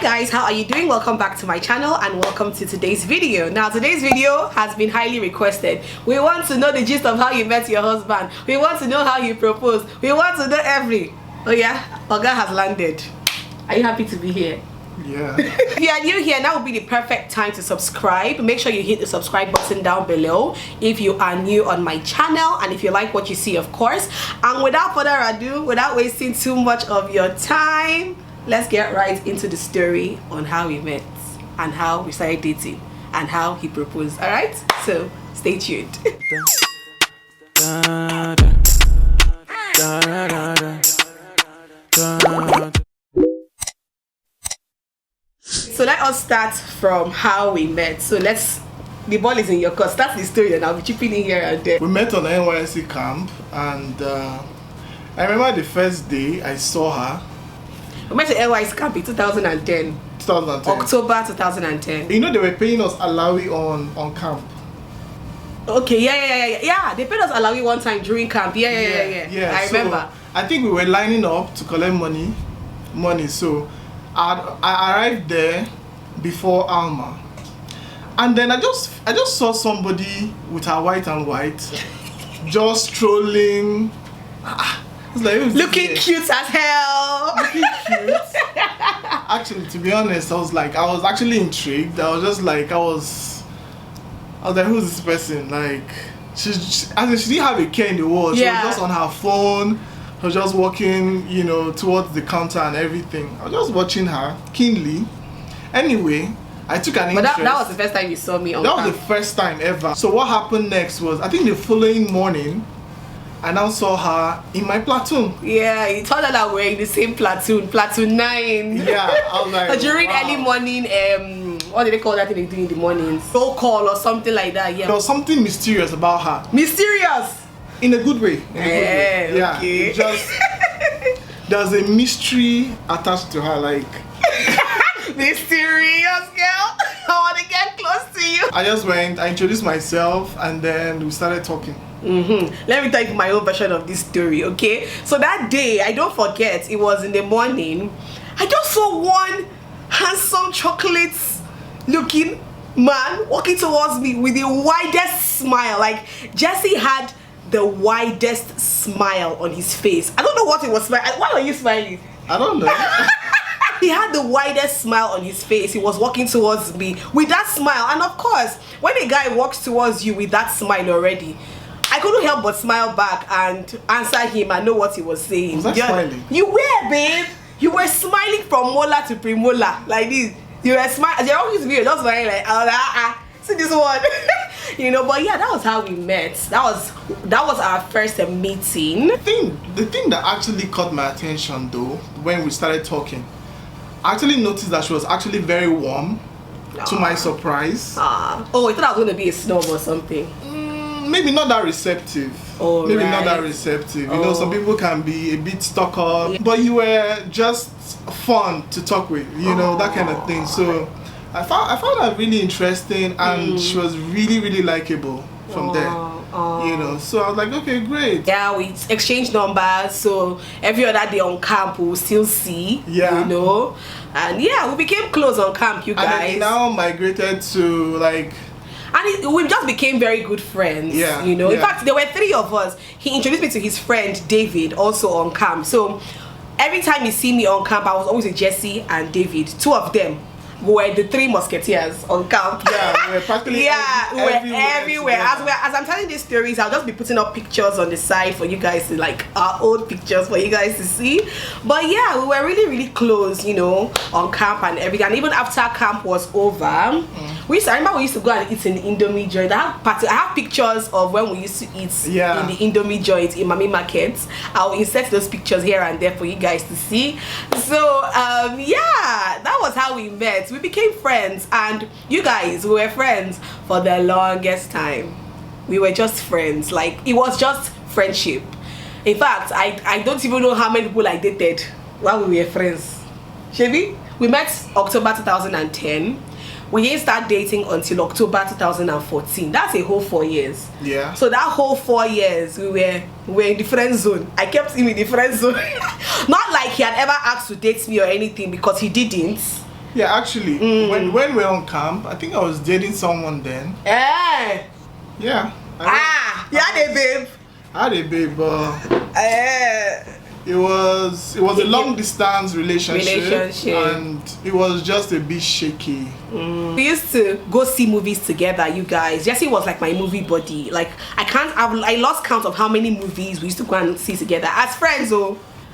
guys, how are you doing? Welcome back to my channel and welcome to today's video. Now today's video has been highly requested. We want to know the gist of how you met your husband. We want to know how you proposed. We want to know oh yeah, Oga has landed. Are you happy to be here? Yeah. If you are new here, now would be the perfect time to subscribe. Make sure you hit the subscribe button down below if you are new on my channel and if you like what you see, of course. And without further ado, without wasting too much of your time, let's get right into the story on how we met and how we started dating and how he proposed. All right, so stay tuned. So let us start from how we met. So the ball is in your court. Start the story and I'll be chipping in here and there. We met on the Nysc camp and I remember the first day I saw her. We met at Nysc camp in 2010. 2010. October 2010. You know they were paying us alawi on camp. Okay, yeah. They paid us alawi one time during camp. Yeah. I remember. So, I think we were lining up to collect money. So I arrived there before Alma, and then I just saw somebody with her white and white just strolling. Like, looking cute as hell. Looking cute. Actually, to be honest, I was actually intrigued. I was like, who's this person? Like, she didn't have a care in the world. She was just on her phone. I was just walking, towards the counter and everything. I was just watching her keenly. Anyway, I took an interest. But that was the first time you saw me on camp. That was the first time ever. So what happened next was, I think the following morning, I now saw her in my platoon. Yeah, you told her that we're in the same platoon 9. Yeah, I was like, during early morning, what do they call that thing they do in the mornings? Roll call or something like that, yeah. There was something mysterious about her. Mysterious? In a good way. Yeah, okay. There's a mystery attached to her, like. Mysterious girl. I want to get close to you. I just went, I introduced myself, and then we started talking. Let me tell you my own version of this story, okay? So that day, I don't forget, it was in the morning. I just saw one handsome chocolate-looking man walking towards me with the widest smile. Like, Jesse had the widest smile on his face. I don't know what he was smiling. Why are you smiling? I don't know. He had the widest smile on his face. He was walking towards me with that smile. And of course, when a guy walks towards you with that smile already, I couldn't help but smile back and answer him and know what he was saying. Was I smiling? You were, babe. You were smiling from molar to premolar like this. You were smiling. You're always weird. Just smiling like, see this one. But yeah, that was how we met. That was our first meeting. The thing that actually caught my attention though, when we started talking, I actually noticed that she was actually very warm. To my surprise. Oh, I thought I was going to be a snob or something. Maybe not that receptive. Oh, maybe right. Not that receptive. Some people can be a bit stuck up, but you were just fun to talk with, that kind of thing. So I found her really interesting, and she was really, really likable from there. So I was like, okay, great. Yeah, we exchanged numbers, so every other day on camp we'll still see. And yeah, we became close on camp, you guys. And then now migrated to and we just became very good friends. In fact, there were 3 of us. He introduced me to his friend David, also on camp. So every time you see me on camp, I was always with Jesse and David. 2 of them were the 3 musketeers on camp. Yeah, we were practically everywhere. As I'm telling these stories, I'll just be putting up pictures on the side for you guys to our old pictures for you guys to see. But yeah, we were really, really close, on camp and everything. And even after camp was over, I remember we used to go and eat in the Indomie joint. I have pictures of when we used to eat in the Indomie joint in Mami Markets. I'll insert those pictures here and there for you guys to see. So yeah, that was how we met. We became friends, and you guys, we were friends for the longest time. We were just friends. It was just friendship. In fact, I don't even know how many people I dated while we were friends. Shebi, we met October 2010. We didn't start dating until October 2014. That's a whole 4 years. Yeah. So that whole 4 years, we were in the friend zone. I kept him in the friend zone. Not like he had ever asked to date me or anything, because he didn't. Yeah, actually, when we were on camp, I think I was dating someone then. Eh. Yeah. You had a babe. I had a babe, but Eh. it was a long distance relationship, and it was just a bit shaky. We used to go see movies together, you guys. Jesse was like my movie buddy. Like I lost count of how many movies we used to go and see together as friends.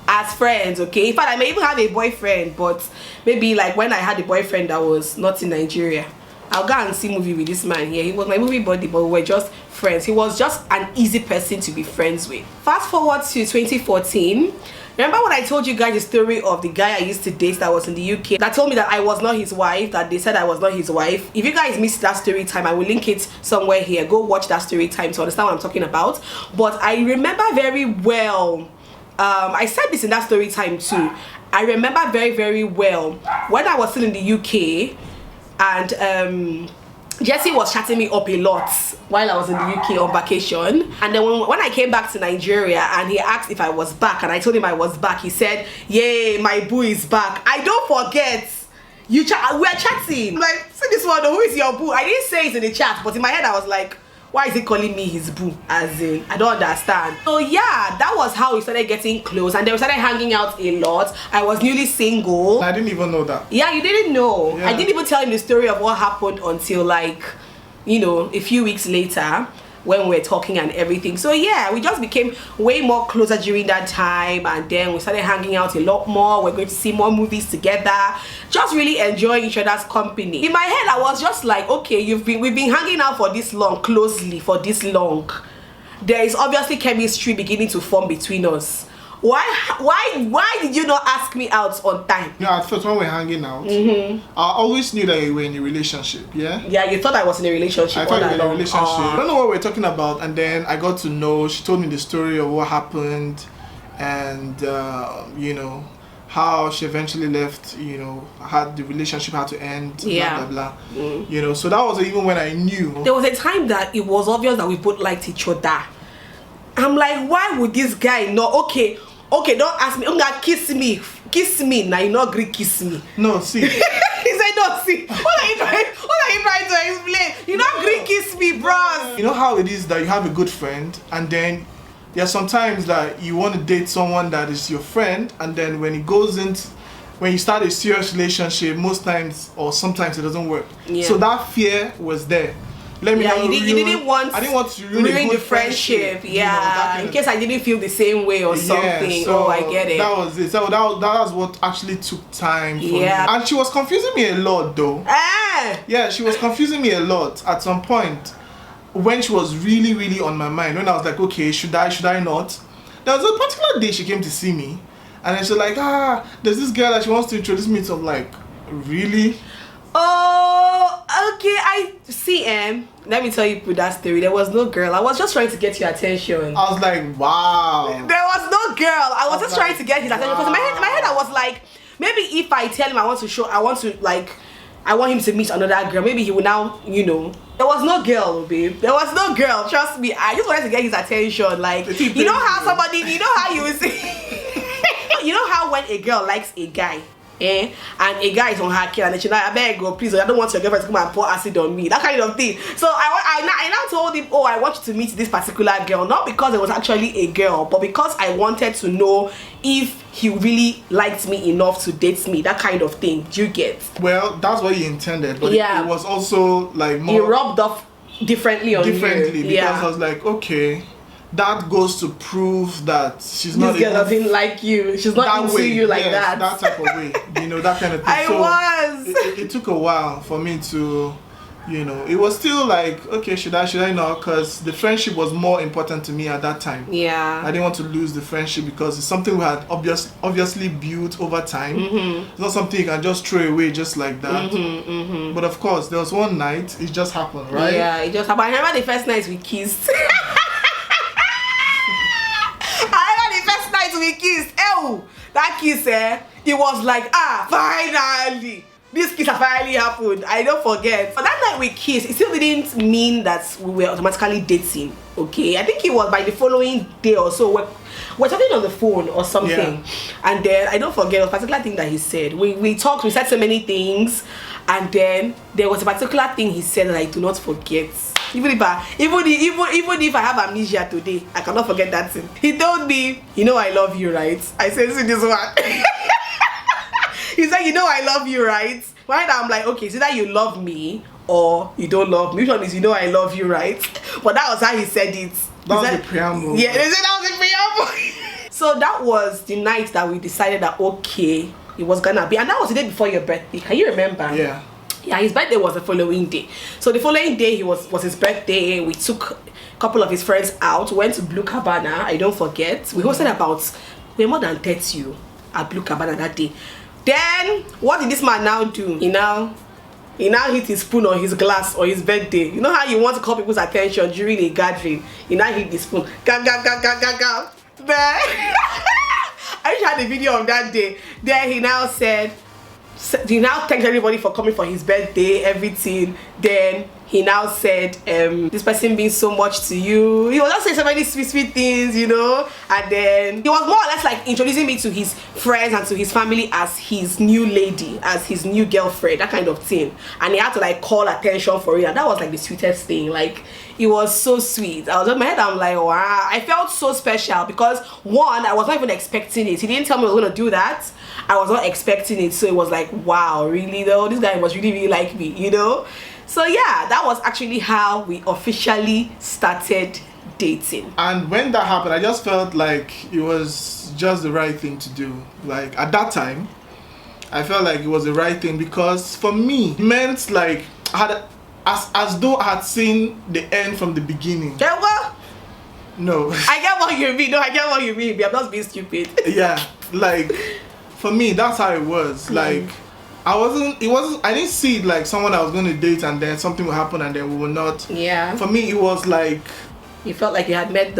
As friends, okay. In fact, I may even have a boyfriend, but maybe like when I had a boyfriend that was not in Nigeria, I'll go and see movie with this man here. He was my movie buddy, but we were just friends. He was just an easy person to be friends with. Fast forward to 2014. Remember when I told you guys the story of the guy I used to date that was in the UK that told me that I was not his wife, that they said I was not his wife? If you guys missed that story time, I will link it somewhere here. Go watch that story time to understand what I'm talking about. But I remember very well, I said this in that story time too. I remember very, very well when I was still in the UK and Jesse was chatting me up a lot while I was in the UK on vacation, and then when I came back to Nigeria and he asked if I was back and I told him I was back, he said, "Yay, my boo is back." I don't forget. We're chatting. I'm like, see this one, who is your boo? I didn't say it in the chat, but in my head I was like, why is he calling me his boo? As in, I don't understand. So yeah, that was how we started getting close, and then we started hanging out a lot. I was newly single. I didn't even know that. Yeah, you didn't know. Yeah. I didn't even tell him the story of what happened until like, you know, a few weeks later when we were talking and everything. So yeah, we just became way more closer during that time, and then we started hanging out a lot more. We're going to see more movies together, just really enjoying each other's company. In my head, I was just like, okay, we've been hanging out for this long, closely for this long. There is obviously chemistry beginning to form between us. Why did you not ask me out on time? Yeah, at first when we were hanging out, I always knew that you were in a relationship. Yeah. Yeah, you thought I was in a relationship. I thought you were in a relationship. I don't know what we're talking about, and then I got to know. She told me the story of what happened, and you know how she eventually left. You know, had the relationship had to end. Yeah. Blah blah blah. You know, so that was even when I knew. There was a time that it was obvious that we both liked each other. I'm like, why would this guy not? Okay, don't ask me. Kiss me. Now you not agree kiss me. No, see. He said, no, see. What are you trying to explain? You not agree kiss me, bros. You know how it is that you have a good friend, and then there are some times that you want to date someone that is your friend, and then when you start a serious relationship, most times or sometimes it doesn't work. Yeah. So that fear was there. I didn't want to ruin the friendship. Yeah, you know, in case I didn't feel the same way or something. Yeah, so I get it. That was it. So that was what actually took time for me. And she was confusing me a lot though. Yeah, she was confusing me a lot at some point when she was really, really on my mind. When I was like, okay, should I not? There was a particular day she came to see me, and then she's like, there's this girl that she wants to introduce me to. I'm like, really? Oh, okay. I see, let me tell you that story. There was no girl. I was just trying to get your attention. I was like, wow. There was no girl. I was just trying to get his attention, because in my head I was like, maybe if I tell him I want him to meet another girl, maybe he will now, you know. There was no girl, babe. There was no girl. Trust me. I just wanted to get his attention. Like, you know how you will see. You know how when a girl likes a guy, and a guy is on her kill, and then she's like, I beg you, please, I don't want your girlfriend to come and pour acid on me, that kind of thing. So I now told him, I want you to meet this particular girl, not because it was actually a girl, but because I wanted to know if he really liked me enough to date me, that kind of thing. Do you get? Well, that's what he intended, but it was also like more. It rubbed off differently on you. Because I was like, okay, that goes to prove that she's not. This girl doesn't like you. She's not into you like that. That type of way. You know, that kind of thing. It took a while for me to, you know, it was still like, okay, should I not? Because the friendship was more important to me at that time. Yeah. I didn't want to lose the friendship because it's something we had obviously built over time. It's not something you can just throw away just like that. But of course, there was one night, it just happened, right? Yeah, it just happened. I remember the first night we kissed. We kissed. That kiss, it was like, finally, this kiss has finally happened. I don't forget. But that night we kissed, it still didn't mean that we were automatically dating. Okay, I think it was by the following day or so. We're talking on the phone or something, and then I don't forget a particular thing that he said. We talked, we said so many things, and then there was a particular thing he said that I do not forget. Even if I have amnesia today, I cannot forget that thing. He told me, "You know I love you, right?" I said, "See this one." He said, "You know I love you, right?" Right now I'm like, okay, so that you love me or you don't love me. Which one is, you know I love you, right? But that was how he said it. That was the preamble. Yeah, they said that was the preamble. So that was the night that we decided that okay, it was gonna be, and that was the day before your birthday. Can you remember? Yeah. Yeah, his birthday was the following day. So the following day was his birthday. We took a couple of his friends out, went to Blue Cabana. I don't forget. We hosted we were more than 30 at Blue Cabana that day. Then what did this man now do? He now hit his spoon on his glass on his birthday. You know how you want to call people's attention during a gathering? He now hit the spoon. Ga ga ga ga ga ga. There. I just had a video of that day. Then he now thanked everybody for coming for his birthday, everything. Then he now said, this person means so much to you. He was just saying so many sweet things, you know. And then he was more or less like introducing me to his friends and to his family as his new lady, as his new girlfriend, that kind of thing. And he had to like call attention for it. And that was like the sweetest thing. Like, it was so sweet. I was in my head, I'm like, wow. I felt so special because one, I was not even expecting it. He didn't tell me I was gonna do that. I was not expecting it. So it was like, wow, really though? This guy must really like me, you know? So yeah, that was actually how we officially started dating. And when that happened, I just felt like it was just the right thing to do. Like at that time, I felt like it was the right thing because for me, it meant like as though I had seen the end from the beginning. Yeah, well, no. I get what you mean. No, I get what you mean. I'm not being stupid. Yeah, like for me, that's how it was. Like I didn't see it like someone I was going to date and then something will happen and then we will not. Yeah. For me, it was like, you felt like you had met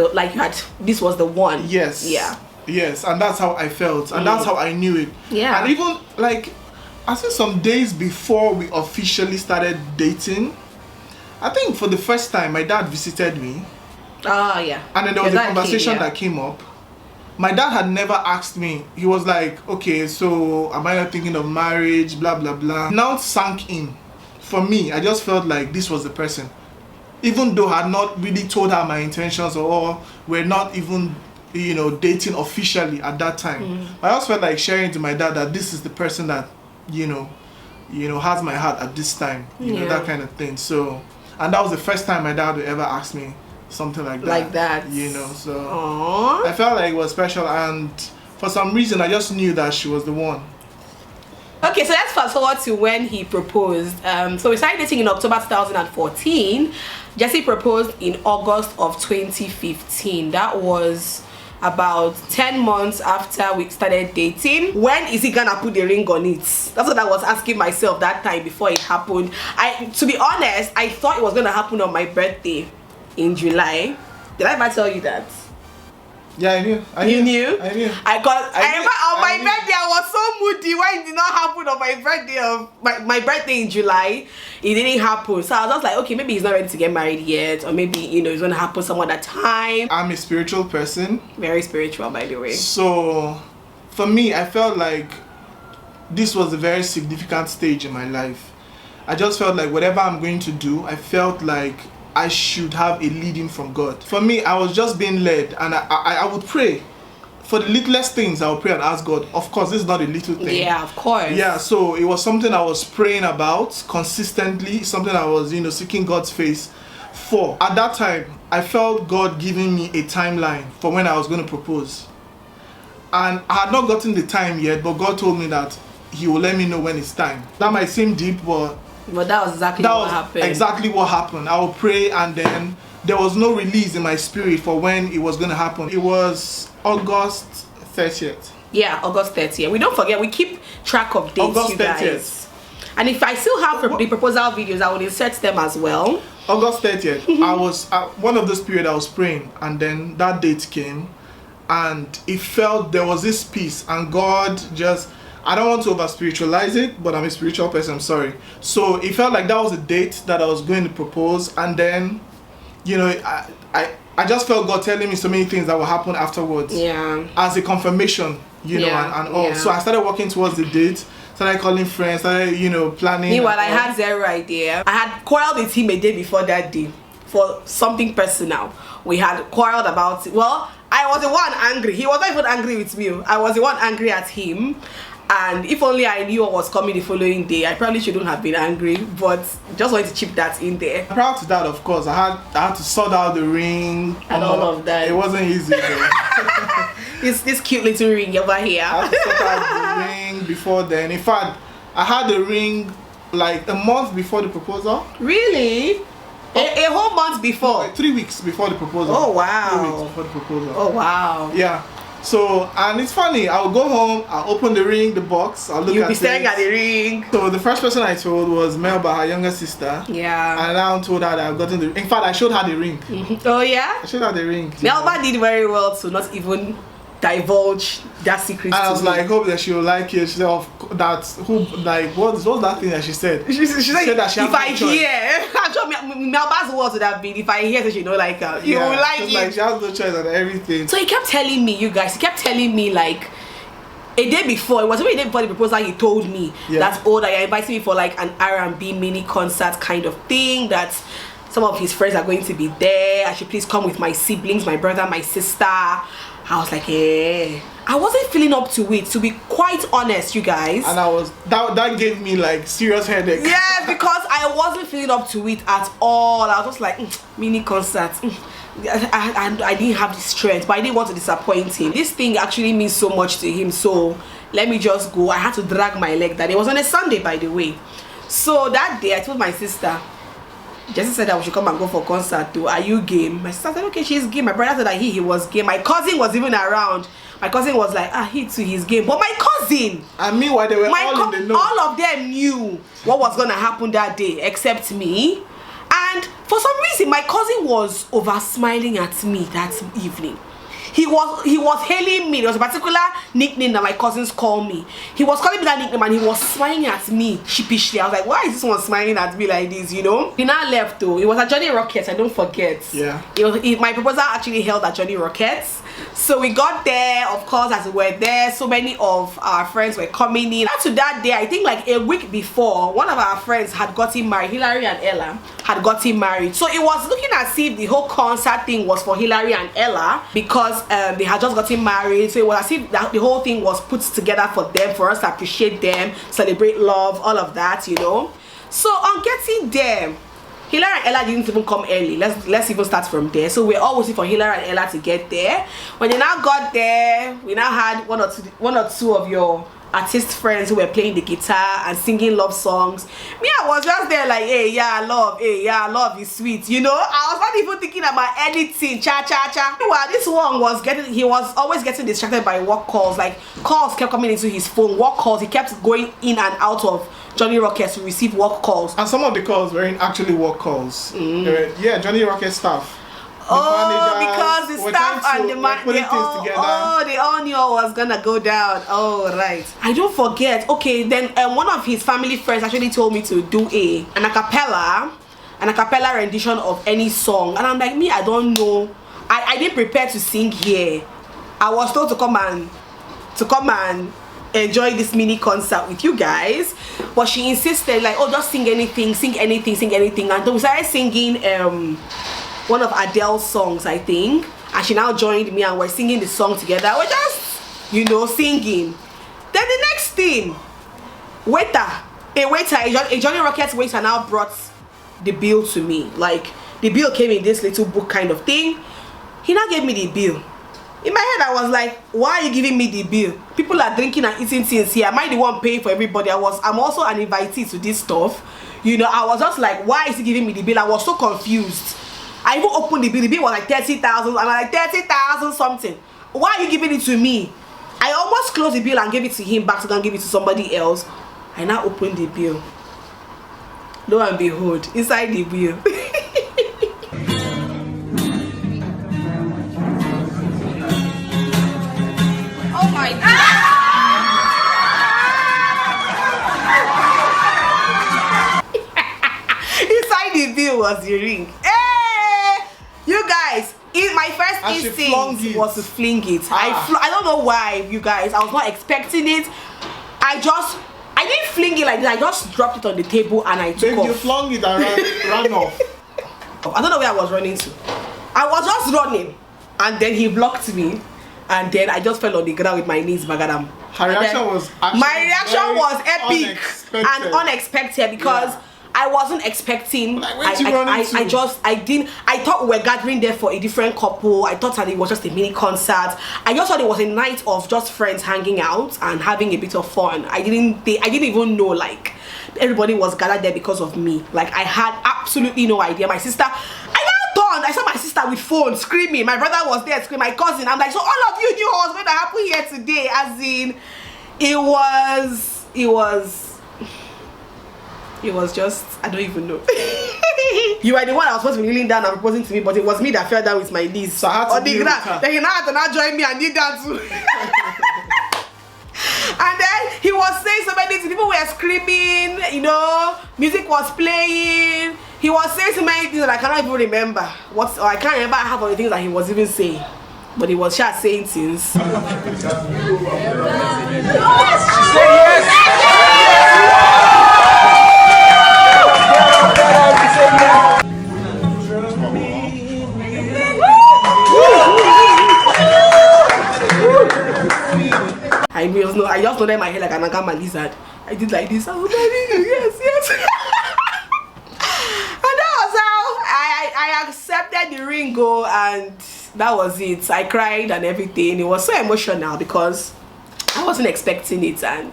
this was the one. Yes. Yeah. Yes, and that's how I felt, and that's how I knew it. Yeah. And even like, I think some days before we officially started dating, I think for the first time my dad visited me. Oh yeah. And then there was a conversation that came up. My dad had never asked me. He was like, okay, so am I not thinking of marriage, blah blah blah. Now it sank in for me. I just felt like this was the person, even though I had not really told her my intentions or we're not even, you know, dating officially at that time. I also felt like sharing to my dad that this is the person that you know has my heart at this time, you know, that kind of thing. So, and that was the first time my dad would ever ask me something like that, you know. So aww. I felt like it was special, and for some reason I just knew that she was the one. Okay, so let's fast forward to when he proposed. So we started dating in October 2014. Jesse proposed in August of 2015. That was about 10 months after we started dating. When is he gonna put the ring on it? That's what I was asking myself that time before it happened. To be honest, I thought it was gonna happen on my birthday in July. Did I ever tell you that? Yeah, I knew. You knew? I knew. I remember on my birthday I was so moody when it did not happen on my birthday my birthday in July. It didn't happen. So I was just like, okay, maybe he's not ready to get married yet, or maybe, you know, it's gonna happen some other time. I'm a spiritual person. Very spiritual, by the way. So for me, I felt like this was a very significant stage in my life. I just felt like whatever I'm going to do, I felt like I should have a leading from God. For me, I was just being led, and I would pray. For the littlest things, I would pray and ask God. Of course, this is not a little thing. Yeah, of course. Yeah, so it was something I was praying about consistently, something I was, you know, seeking God's face for. At that time, I felt God giving me a timeline for when I was going to propose. And I had not gotten the time yet, but God told me that He will let me know when it's time. That might seem deep, but that was exactly what happened. Exactly what happened. I would pray, and then there was no release in my spirit for when it was going to happen. It was August 30th. Yeah, August 30th. We don't forget, we keep track of dates, August you guys. 30th. And if I still have the proposal videos, I will insert them as well. August 30th. I was one of those periods I was praying, and then that date came, and it felt there was this peace, and God just, I don't want to over spiritualize it, but I'm a spiritual person, I'm sorry. So it felt like that was a date that I was going to propose, and then, you know, I just felt God telling me so many things that will happen afterwards. Yeah. As a confirmation, you know, and all. Yeah. So I started working towards the date. Started calling friends. Started, you know, planning. Meanwhile, I had zero idea. I had quarreled with him a day before that day for something personal. We had quarreled about it. Well, I was the one angry. He was not even angry with me. I was the one angry at him. And if only I knew what was coming the following day, I probably shouldn't have been angry, but just wanted to chip that in there. Prior to that, of course, I had to sort out the ring and all of that. It wasn't easy. this cute little ring over here. I had to sort out the ring before then. In fact, I had the ring like a month before the proposal. Really? A whole month before? No, like 3 weeks before the proposal. Oh wow. 3 weeks before the proposal. Oh wow. Yeah. So, and it's funny, I'll go home, I'll open the ring, the box, I'll look at it. You'll be staring at the ring. So the first person I told was Melba, her younger sister. Yeah. And I told her that I've gotten the ring. In fact, I showed her the ring. Oh yeah? I showed her the ring. Melba did very well to not even divulge that secret. And I was to me. like, hope that she will like it. She said, what's that thing that she said? She said that she if I has no choice. hear, I'm sure Melba's words would have been, if I hear that she know like her, you will like it. Like she has no choice and everything. So he kept telling me, you guys, he kept telling me like a day before, it was even a day before the proposal, he told me that, oh, that you're inviting me for like an R&B mini concert kind of thing, that some of his friends are going to be there. I should please come with my siblings, my brother, my sister. I was like, I wasn't feeling up to it, to be quite honest, you guys. And I was that gave me like serious headache. Yeah, because I wasn't feeling up to it at all. I was just like, mini concert. I didn't have the strength, but I didn't want to disappoint him. This thing actually means so much to him, so let me just go. I had to drag my leg that it was on a Sunday, by the way. So that day I told my sister, Jesse said that we should come and go for concert too. Are you game? My sister said, okay, she's game. My brother said that he was game. My cousin was even around. My cousin was like, he too, he's game. But my cousin, and meanwhile they were all in the know. All of them knew what was gonna happen that day except me. And for some reason my cousin was over smiling at me that evening. He was hailing me. There was a particular nickname that my cousins call me. He was calling me that nickname and he was smiling at me sheepishly. I was like, why is this one smiling at me like this, you know? He now left though. It was at Johnny Rockets, I don't forget. Yeah. My proposal actually held at Johnny Rockets. So we got there, of course, as we were there, so many of our friends were coming in. After that day, I think like a week before, one of our friends had gotten married. Hilary and Ella had gotten married. So it was looking as if the whole concert thing was for Hilary and Ella because they had just gotten married. So it was as if the whole thing was put together for them, for us to appreciate them, celebrate love, all of that, you know. So on getting there, Hilary and Ella didn't even come early. Let's even start from there. So we're all waiting for Hilary and Ella to get there. When they now got there, we now had one or two of your artist friends who were playing the guitar and singing love songs. Me, I was just there like, hey, yeah, love is sweet, you know. I was not even thinking about anything. Cha. Well, this one he was always getting distracted by work calls. Like calls kept coming into his phone. Work calls, he kept going in and out of Johnny Rockets to receive work calls. And some of the calls were actually work calls. Yeah, Johnny Rocket staff. Because the staff and the man, they all knew what was gonna go down. Oh, right. I don't forget. Okay, then one of his family friends actually told me to do an acapella rendition of any song, and I'm like, me, I don't know. I didn't prepare to sing here. I was told to come and enjoy this mini concert with you guys, but she insisted like, oh, just sing anything, and then we started singing one of Adele's songs, I think, and she now joined me and we're singing the song together. We're just, you know, singing. Then the next thing, a Johnny Rockets waiter now brought the bill to me. Like the bill came in this little book kind of thing. He now gave me the bill. In my head, I was like, why are you giving me the bill? People are drinking and eating things here. Am I the one paying for everybody? I'm also an invitee to this stuff. You know, I was just like, why is he giving me the bill? I was so confused. I even opened the bill. The bill was like 30,000. I'm like 30,000 something. Why are you giving it to me? I almost closed the bill and gave it to him back to go and give it to somebody else. I now opened the bill. Lo and behold, inside the bill. Oh my God. Inside the bill was the ring. Hey, you guys, My first instinct was to fling it. I don't know why, you guys. I was not expecting it. I didn't fling it like this. I just dropped it on the table and I took off. You flung it and ran off. I don't know where I was running to. I was just running, and then he blocked me, and then I just fell on the ground with my knees bagadam. My reaction was epic and unexpected because I wasn't expecting. Like, I thought we were gathering there for a different couple. I thought that it was just a mini concert. I just thought it was a night of just friends hanging out and having a bit of fun. I didn't even know like everybody was gathered there because of me. Like I had absolutely no idea. My sister, I saw my sister with phone screaming. My brother was there screaming. My cousin. I'm like, so all of you knew what was going to happen here today. As in, it was just, I don't even know. You were the one that was supposed to be kneeling down and proposing to me, but it was me that fell down with my knees. So I had to on the ground. Then he now had to now join me and kneel down too. And then he was saying so many things. People were screaming, you know, music was playing. He was saying so many things that I cannot even remember. I can't remember half of the things that he was even saying. But he was just saying things. Say yes! I just know that my hair like an agama lizard. I did like this. Oh, yes. And that was how I accepted the ring go, and that was it. I cried and everything. It was so emotional because I wasn't expecting it, and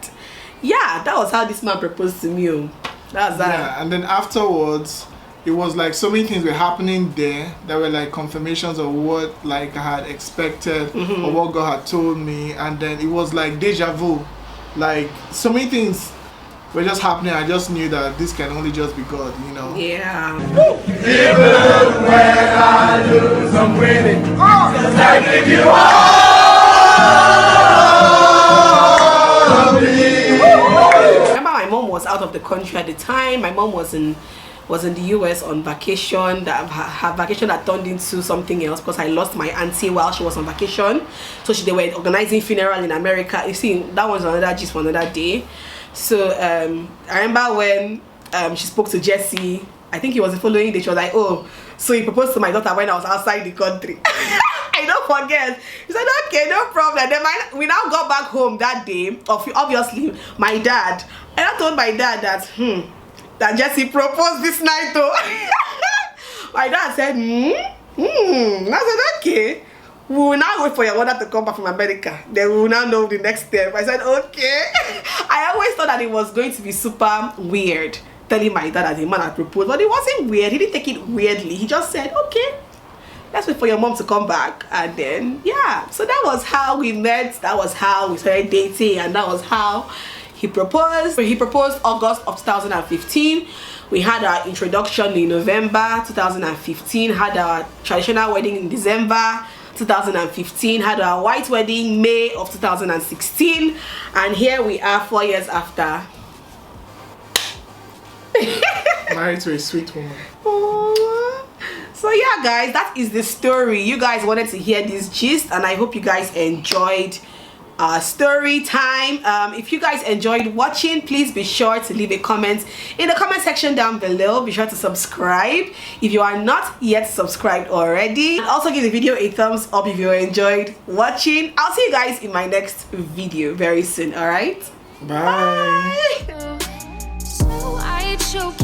yeah, that was how this man proposed to me. That's that. Yeah, and then afterwards, it was like so many things were happening there that were like confirmations of what like I had expected or what God had told me, and then it was like deja vu. Like so many things were just happening. I just knew that this can only just be God, you know. Yeah. Even when I lose, I'm winning. I give you all of me. Remember, my mom was out of the country at the time. My mom was in the US on vacation. Her vacation had turned into something else because I lost my auntie while she was on vacation. So they were organizing funeral in America. You see, that was another gist for another day. So I remember when she spoke to Jesse. I think it was the following day. She was like, oh, so he proposed to my daughter when I was outside the country. I don't forget. He said, okay, no problem. Then we now got back home that day. Obviously, my dad. And I told my dad that that Jesse proposed this night though. My dad said, I said, okay. We will now wait for your mother to come back from America. Then we will now know the next step. I said, okay. I always thought that it was going to be super weird telling my dad that the man had proposed. But it wasn't weird. He didn't take it weirdly. He just said, okay, let's wait for your mom to come back. And then, yeah. So that was how we met. That was how we started dating. And that was how he proposed. He proposed August of 2015. We had our introduction in November 2015. Had our traditional wedding in December 2015. Had our white wedding May of 2016. And here we are 4 years after. Married to a sweet woman. Aww. So yeah, guys, that is the story. You guys wanted to hear this gist, and I hope you guys enjoyed story time. If you guys enjoyed watching, please be sure to leave a comment in the comment section down below. Be sure to subscribe if you are not yet subscribed already, and also give the video a thumbs up if you enjoyed watching. I'll see you guys in my next video very soon. All right, bye. So I choke